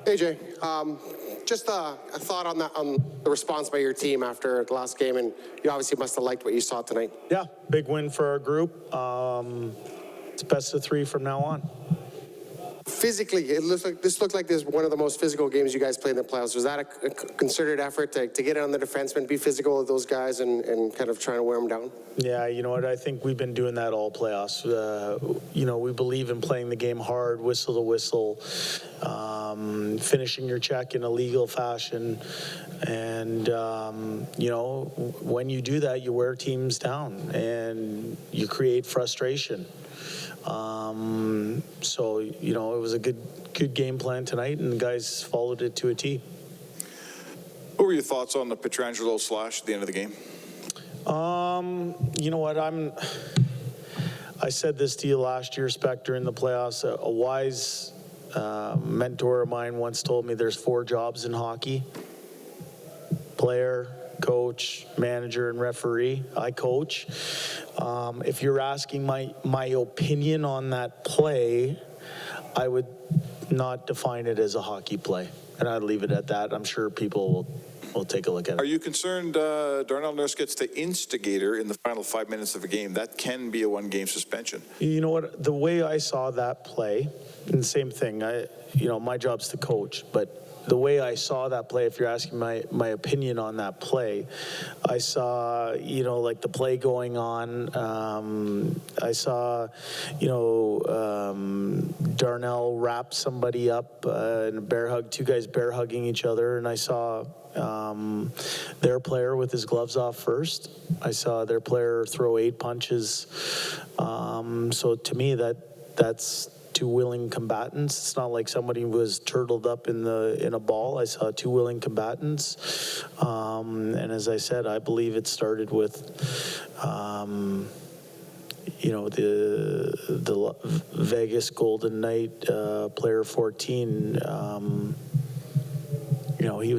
AJ, just a thought on the response by your team after the last game, and you obviously must have liked what you saw tonight. Yeah, big win for our group. It's best of 3 from now on. Physically, this looked like this one of the most physical games you guys played in the playoffs. Was that a concerted effort to get on the defensemen, be physical with those guys, and kind of trying to wear them down? Yeah, you know what? I think we've been doing that all playoffs. We believe in playing the game hard, whistle to whistle, finishing your check in a legal fashion. And, when you do that, you wear teams down and you create frustration. It was a good game plan tonight, and the guys followed it to a T. What were your thoughts on the Pietrangelo slash at the end of the game? You know what? I said this to you last year, Spectre, in the playoffs. A wise mentor of mine once told me there's 4 jobs in hockey: player, coach, manager, and referee. I coach. If you're asking my opinion on that play, I would not define it as a hockey play, and I'd leave it at that. I'm sure people will take a look at it. Are you concerned Darnell Nurse gets to instigator in the final 5 minutes of a game? That can be a 1-game suspension. You know what? The way I saw that play, and the same thing, my job's to coach, but the way I saw that play, if you're asking my opinion on that play, I saw, like the play going on. I saw, Darnell wrap somebody up in a bear hug, 2 guys bear hugging each other, and I saw their player with his gloves off first. I saw their player throw 8 punches. So to me, that's 2 willing combatants. It's not like somebody was turtled up in a ball. I saw 2 willing combatants. And as I said, I believe it started with, the Vegas Golden Knight player 14. He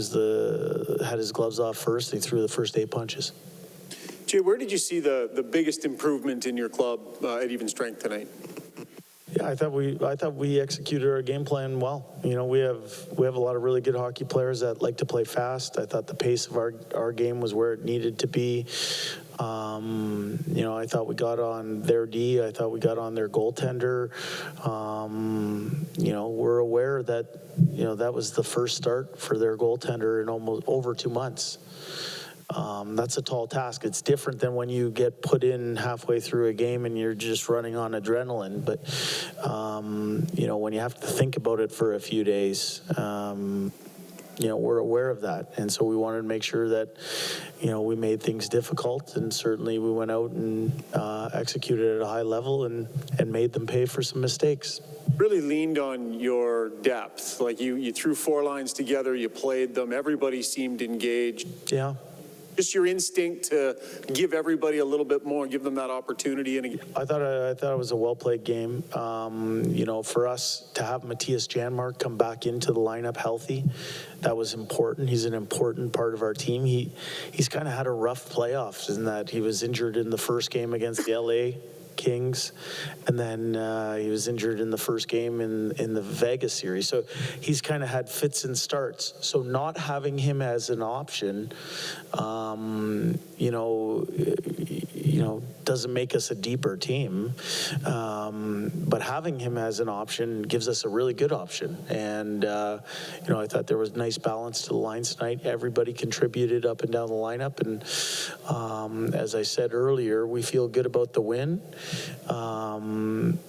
had his gloves off first. He threw the first 8 punches. Jay, where did you see the biggest improvement in your club at even strength tonight? Yeah, I thought we executed our game plan well. We have a lot of really good hockey players that like to play fast. I thought the pace of our game was where it needed to be. I thought we got on their D. I thought we got on their goaltender. We're aware that that was the first start for their goaltender in almost over 2 months. That's a tall task. It's different than when you get put in halfway through a game and you're just running on adrenaline. But, when you have to think about it for a few days, we're aware of that. And so we wanted to make sure that, we made things difficult. And certainly we went out and executed at a high level and made them pay for some mistakes. Really leaned on your depth. Like you threw 4 lines together, you played them, everybody seemed engaged. Yeah. Just your instinct to give everybody a little bit more, give them that opportunity. And I thought it was a well-played game. For us to have Matthias Janmark come back into the lineup healthy, that was important. He's an important part of our team. He's kind of had a rough playoffs in that he was injured in the first game against the LA Kings, and then he was injured in the first game in the Vegas series. So he's kind of had fits and starts. So not having him as an option, doesn't make us a deeper team. But having him as an option gives us a really good option. And, I thought there was nice balance to the lines tonight. Everybody contributed up and down the lineup. And as I said earlier, we feel good about the win.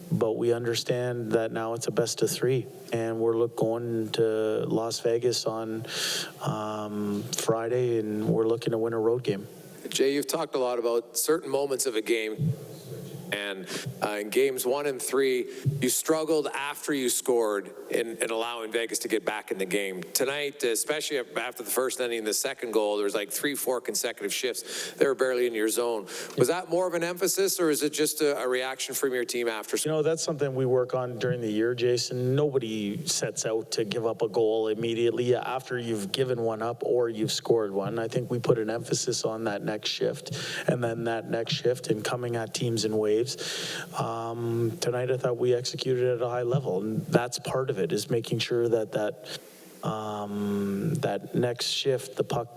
But we understand that now it's a best of 3. And we're going to Las Vegas on Friday, and we're looking to win a road game. Jay, you've talked a lot about certain moments of a game, and in games 1 and 3, you struggled after you scored in allowing Vegas to get back in the game. Tonight, especially after the first inning, the second goal, there was like 3-4 consecutive shifts. They were barely in your zone. Was that more of an emphasis, or is it just a reaction from your team after? That's something we work on during the year, Jason. Nobody sets out to give up a goal immediately after you've given one up or you've scored one. I think we put an emphasis on that next shift, and then that next shift and coming at teams in waves. Tonight, I thought we executed at a high level, and that's part of it, is making sure that that next shift, the puck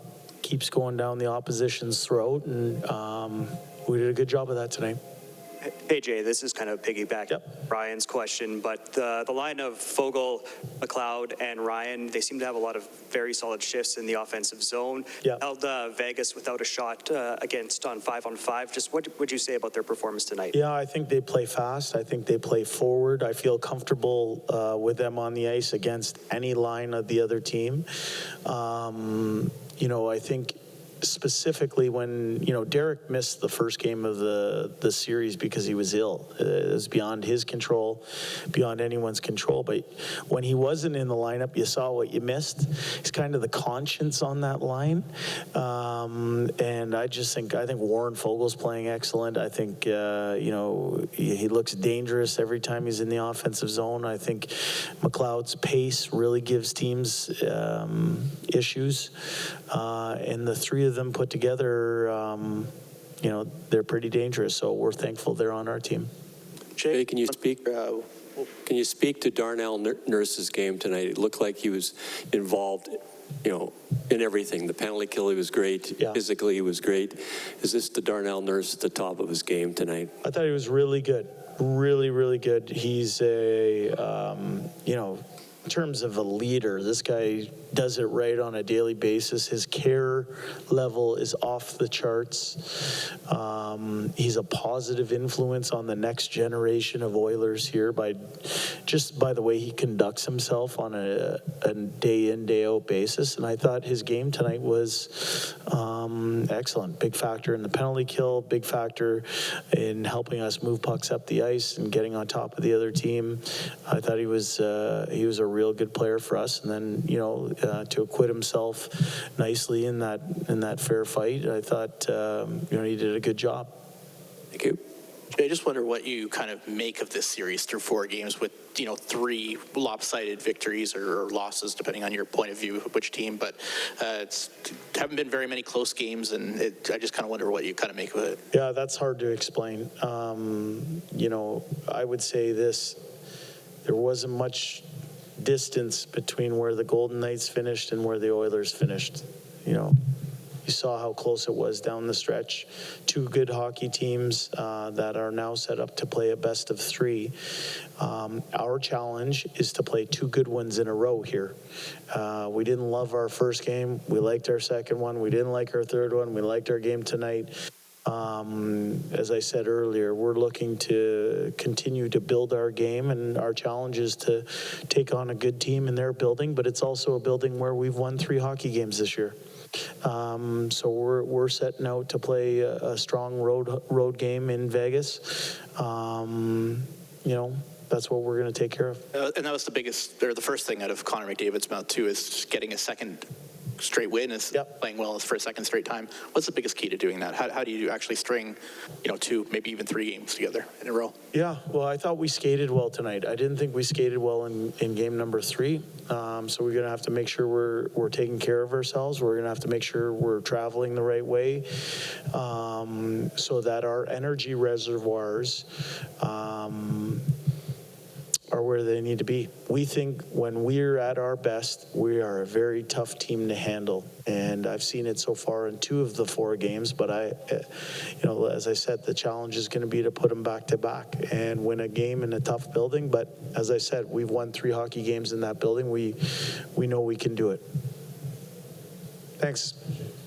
keeps going down the opposition's throat, and we did a good job of that tonight. Hey, Jay, this is kind of piggyback Ryan's question, but the line of Fogle, McLeod, and Ryan, they seem to have a lot of very solid shifts in the offensive zone. Held Vegas without a shot against on 5-on-5. Just what would you say about their performance tonight? Yeah, I think they play fast. I think they play forward. I feel comfortable with them on the ice against any line of the other team. You know, I think specifically when, you know, Derek missed the first game of the series because he was ill. It was beyond his control, beyond anyone's control. But when he wasn't in the lineup, you saw what you missed. He's kind of the conscience on that line. And I think Warren Fogel's playing excellent. I think, you know, he looks dangerous every time he's in the offensive zone. I think McLeod's pace really gives teams issues. And the three of them put together, you know, they're pretty dangerous. So we're thankful they're on our team. Jay, can you speak? Can you speak to Darnell Nurse's game tonight? It looked like he was involved, you know, in everything. The penalty kill, he was great. Yeah. Physically, he was great. Is this the Darnell Nurse at the top of his game tonight? I thought he was really good. Really, really good. He's a, you know, in terms of a leader, this guy does it right on a daily basis. His care level is off the charts. He's a positive influence on the next generation of Oilers here by the way he conducts himself on a day in, day out basis. And I thought his game tonight was excellent. Big factor in the penalty kill, big factor in helping us move pucks up the ice and getting on top of the other team. I thought he was a real good player for us. And then, you know, to acquit himself nicely in that fair fight, I thought, you know, he did a good job. Thank you. I just wonder what you kind of make of this series through 4 games with, you know, 3 lopsided victories or losses, depending on your point of view of which team. But haven't been very many close games, and I just kind of wonder what you kind of make of it. Yeah, that's hard to explain. You know, I would say this: there wasn't much distance between where the Golden Knights finished and where the Oilers finished. You know, you saw how close it was down the stretch. 2 good hockey teams that are now set up to play a best of 3. Our challenge is to play 2 good ones in a row here. We didn't love our first game. We liked our second one. We didn't like our third one. We liked our game tonight. As I said earlier, we're looking to continue to build our game, and our challenge is to take on a good team in their building, but it's also a building where we've won 3 hockey games this year. So we're setting out to play a strong road game in Vegas. You know, that's what we're going to take care of. And that was the first thing out of Connor McDavid's mouth too, is getting a second straight win, is playing well for a second straight time. What's the biggest key to doing that? How do you actually string, you know, 2, maybe even 3 games together in a row? Yeah, well, I thought we skated well tonight. I didn't think we skated well in game number 3. So we're going to have to make sure we're taking care of ourselves. We're going to have to make sure we're traveling the right way, so that our energy reservoirs are where they need to be. We think when we're at our best, we are a very tough team to handle. And I've seen it so far in 2 of the 4 games, but you know, as I said, the challenge is going to be to put them back to back and win a game in a tough building. But as I said, we've won 3 hockey games in that building. We know we can do it. Thanks.